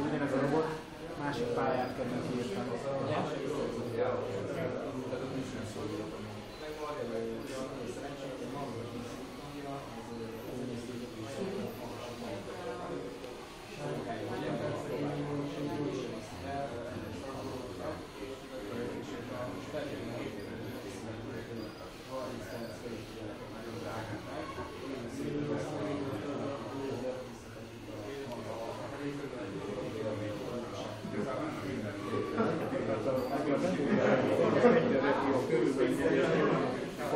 Ugyanez a robot másik pályát kell megírtani.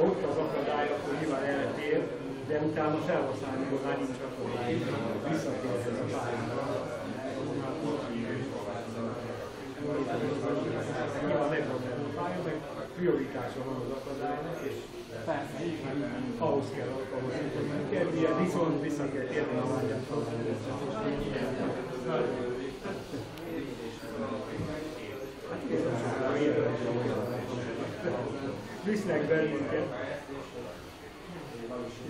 Ott az akadály, akkor nyilván eltér, de utána felhasználni, hogy már nincs akadály, visszatér ez a pályára. Nyilván megvan ez a pálya, meg prioritása van az akadálynak, és ahhoz kell alkalmazni. Ilyen viszont vissza kell térni a vágyat. Visznek bennünket,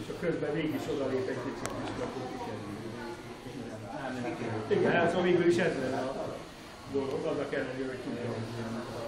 és a közben mégis odalép egy kicsit is kapott. Igen, hát szóval végül is ez lenne a dolog, annak ellenére, hogy tudja.